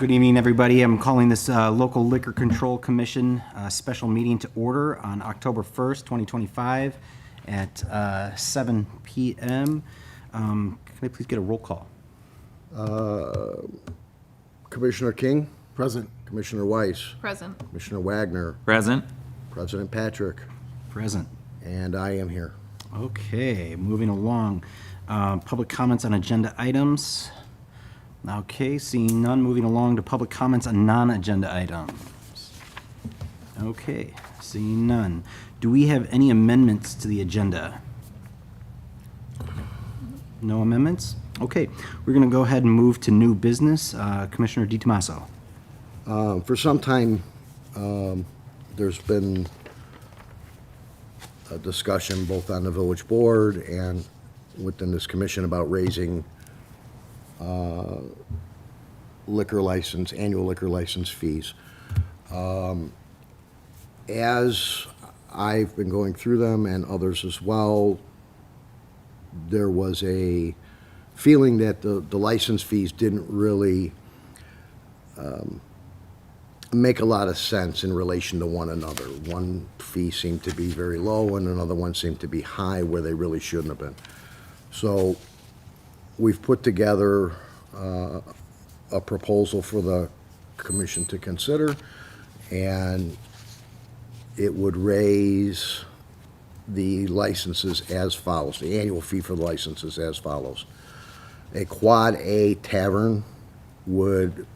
Good evening, everybody. I'm calling this Local Liquor Control Commission special meeting to order on October 1st, 2025 at 7 p.m. Can I please get a roll call? Commissioner King? Present. Commissioner Weiss? Present. Commissioner Wagner? Present. President Patrick? Present. And I am here. Okay, moving along. Public comments on agenda items. Okay, seeing none, moving along to public comments on non-agenda items. Okay, seeing none. Do we have any amendments to the agenda? No amendments? Okay, we're going to go ahead and move to new business. Commissioner DiTomaso. For some time, there's been a discussion both on the village board and within this commission about raising annual liquor license fees. As I've been going through them and others as well, there was a feeling that the license fees didn't really make a lot of sense in relation to one another. One fee seemed to be very low and another one seemed to be high where they really shouldn't have been. So we've put together a proposal for the commission to consider, and it would raise the licenses as follows, the annual fee for the licenses as follows. A Quad A tavern would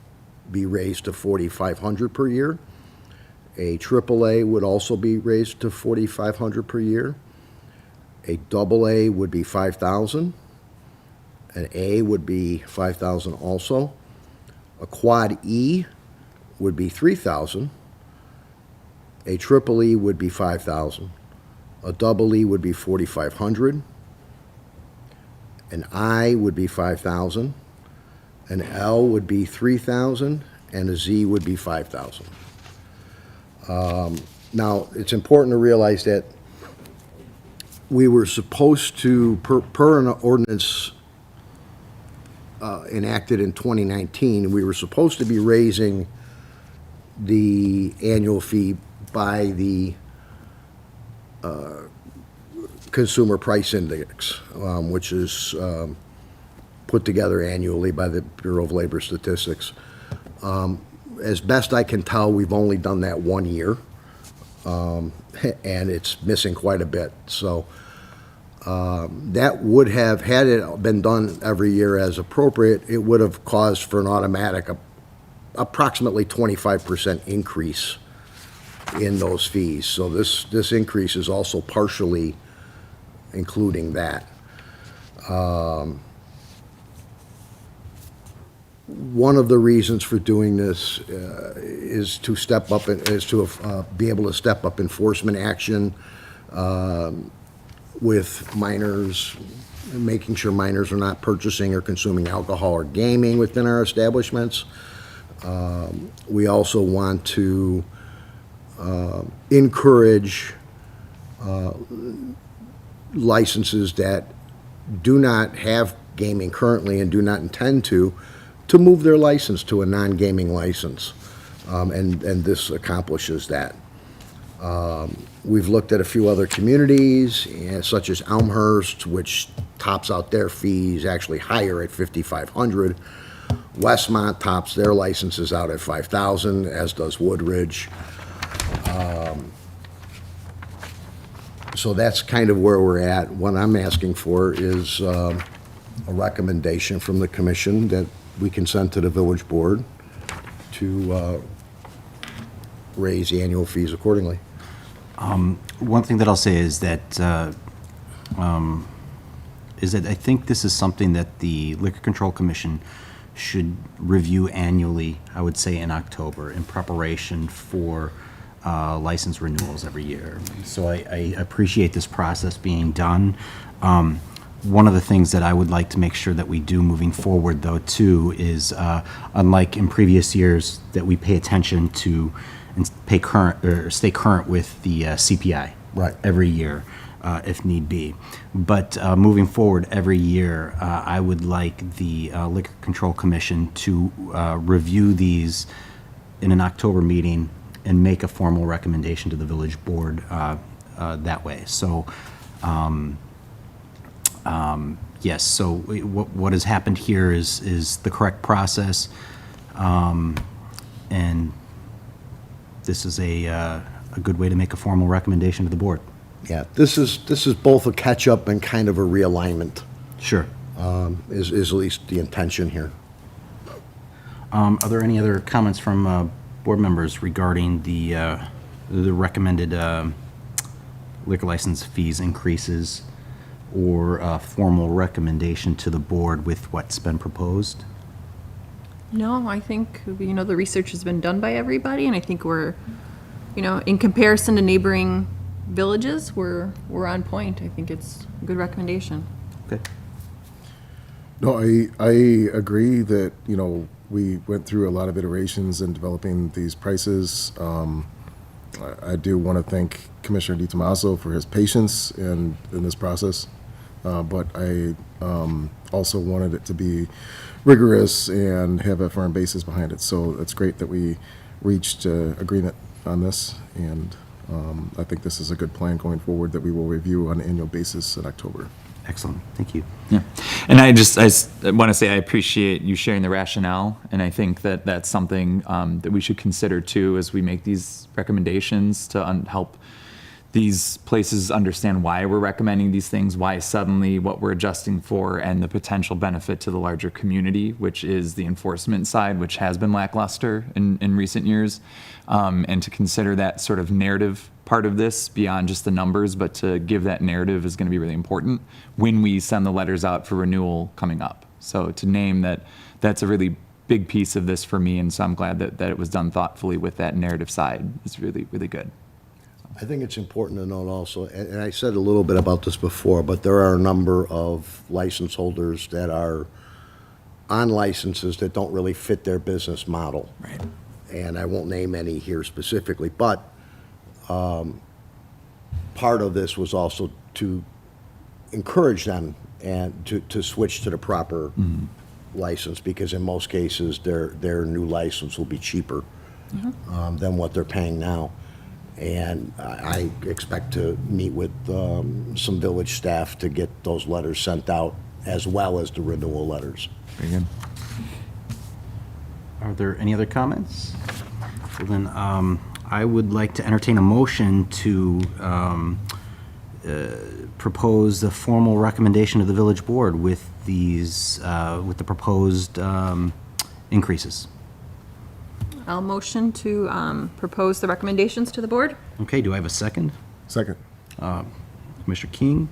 be raised to $4,500 per year. A AAA would also be raised to $4,500 per year. A AA would be $5,000. An A would be $5,000 also. A Quad E would be $3,000. A Triple E would be $5,000. A Double E would be $4,500. An I would be $5,000. An L would be $3,000, and a Z would be $5,000. Now, it's important to realize that we were supposed to, per an ordinance enacted in 2019, we were supposed to be raising the annual fee by the Consumer Price Index, which is put together annually by the Bureau of Labor Statistics. As best I can tell, we've only done that 1 year, and it's missing quite a bit. So that would have, had it been done every year as appropriate, it would have caused for an automatic approximately 25% increase in those fees. So this increase is also partially including that. One of the reasons for doing this is to step up, be able to step up enforcement action with minors, making sure minors are not purchasing or consuming alcohol or gaming within our establishments. We also want to encourage licenses that do not have gaming currently and do not intend to move their license to a non-gaming license, and this accomplishes that. We've looked at a few other communities, such as Elmhurst, which tops out their fees actually higher at $5,500. Westmont tops their licenses out at $5,000, as does Woodridge. So that's kind of where we're at. What I'm asking for is a recommendation from the commission that we can send to the village board to raise the annual fees accordingly. One thing that I'll say is that I think this is something that the Liquor Control Commission should review annually, I would say in October, in preparation for license renewals every year. So I appreciate this process being done. One of the things that I would like to make sure that we do moving forward, though, too, is unlike in previous years, that we pay attention to and stay current with the CPI Right. every year. if need be. But moving forward, every year, I would like the Liquor Control Commission to review these in an October meeting and make a formal recommendation to the village board that way. So, yes, so what has happened here is the correct process, and this is a good way to make a formal recommendation to the board. Yeah, this is both a catch-up and kind of a realignment, Sure. is at least the intention here. Are there any other comments from board members regarding the recommended liquor license fees increases or a formal recommendation to the board with what's been proposed? No, I think, the research has been done by everybody, and I think we're, in comparison to neighboring villages, we're on point. I think it's a good recommendation. Okay. No, I agree that, we went through a lot of iterations in developing these prices. I do want to thank Commissioner DiTomaso for his patience in this process, but I also wanted it to be rigorous and have a firm basis behind it. So it's great that we reached agreement on this, and I think this is a good plan going forward that we will review on an annual basis in October. Excellent. Thank you. Yeah, and I want to say I appreciate you sharing the rationale, and I think that that's something that we should consider too as we make these recommendations to help these places understand why we're recommending these things, why suddenly what we're adjusting for, and the potential benefit to the larger community, which is the enforcement side, which has been lackluster in recent years, and to consider that sort of narrative part of this beyond just the numbers, but to give that narrative is going to be really important when we send the letters out for renewal coming up. So to name that, that's a really big piece of this for me, and so I'm glad that it was done thoughtfully with that narrative side. It's really, really good. I think it's important to note also, and I said a little bit about this before, but there are a number of license holders that are on licenses that don't really fit their business model. Right. And I won't name any here specifically, but part of this was also to encourage them and to switch to the proper license, because in most cases, their new license will be cheaper than what they're paying now. And I expect to meet with some village staff to get those letters sent out, as well as the renewal letters. Very good. Are there any other comments? Well, then, I would like to entertain a motion to propose the formal recommendation of the village board with these, with the proposed increases. I'll motion to propose the recommendations to the board. Okay, do I have a second? Second. Commissioner King?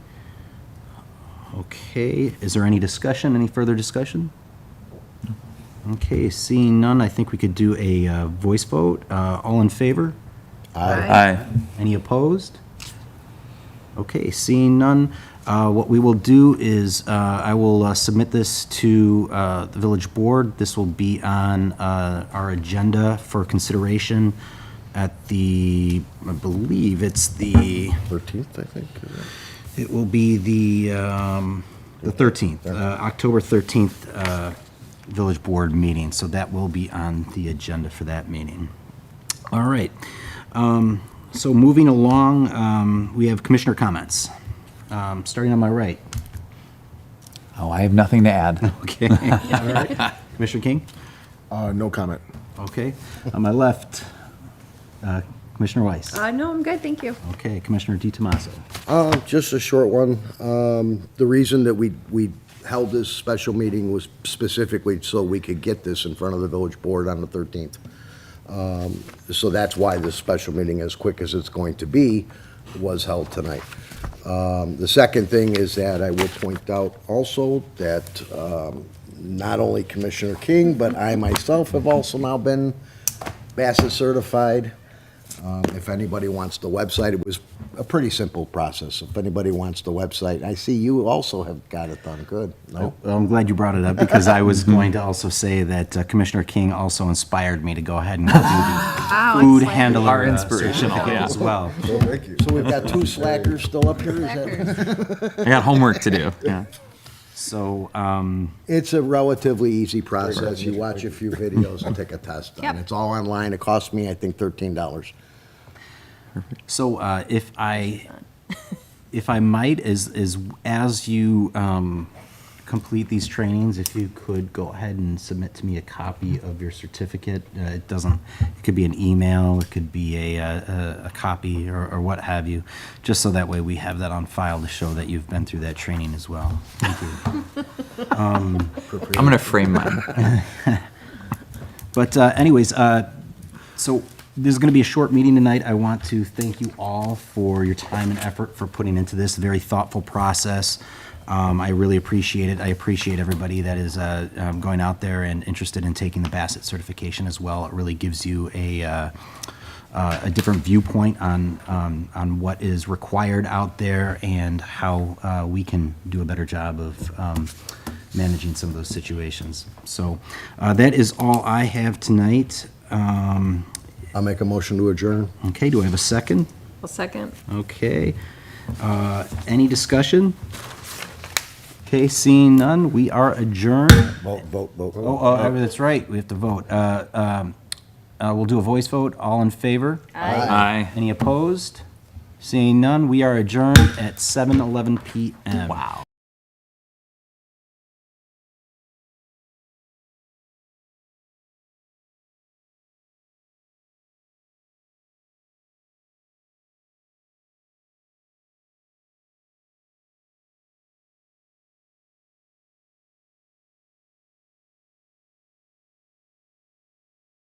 Okay, is there any discussion, any further discussion? Okay, seeing none, I think we could do a voice vote. All in favor? Aye. Any opposed? Okay, seeing none, what we will do is I will submit this to the village board. This will be on our agenda for consideration at the, I believe it's the, 13th, I think. it will be the 13th, October 13th village board meeting. So that will be on the agenda for that meeting. All right. So moving along, we have commissioner comments. Starting on my right. Oh, I have nothing to add. Okay. All right. Commissioner King? No comment. Okay. On my left, Commissioner Weiss. No, I'm good, thank you. Okay. Commissioner DiTomaso. Just a short one. The reason that we held this special meeting was specifically so we could get this in front of the village board on the 13th. So that's why this special meeting, as quick as it's going to be, was held tonight. The second thing is that I will point out also that not only Commissioner King, but I myself have also now been Bassett certified. If anybody wants the website, it was a pretty simple process. If anybody wants the website, I see you also have got it done. Good. No? Well, I'm glad you brought it up because I was going to also say that Commissioner King also inspired me to go ahead and go do the food excellent. handler Our inspirational, certificate yeah. as well. Thank you. So we've got two slackers still up here? Is that? I got homework to do. Yeah. So, It's a relatively easy process. You watch a few videos and take a test. Yep. And it's all online. It cost me, I think, $13. So if I might, as you complete these trainings, if you could go ahead and submit to me a copy of your certificate. It could be an email, it could be a copy or what have you, just so that way we have that on file to show that you've been through that training as well. Thank you. I'm going to frame mine. But anyways, so there's going to be a short meeting tonight. I want to thank you all for your time and effort for putting into this very thoughtful process. I really appreciate it. I appreciate everybody that is going out there and interested in taking the Bassett certification as well. It really gives you a different viewpoint on what is required out there and how we can do a better job of managing some of those situations. So that is all I have tonight. I'll make a motion to adjourn. Okay, do I have a second? A second. Okay. Any discussion? Okay, seeing none, we are adjourned. Vote. That's right, we have to vote. We'll do a voice vote. All in favor? Aye. Any opposed? Seeing none, we are adjourned at 7:11 PM. Wow.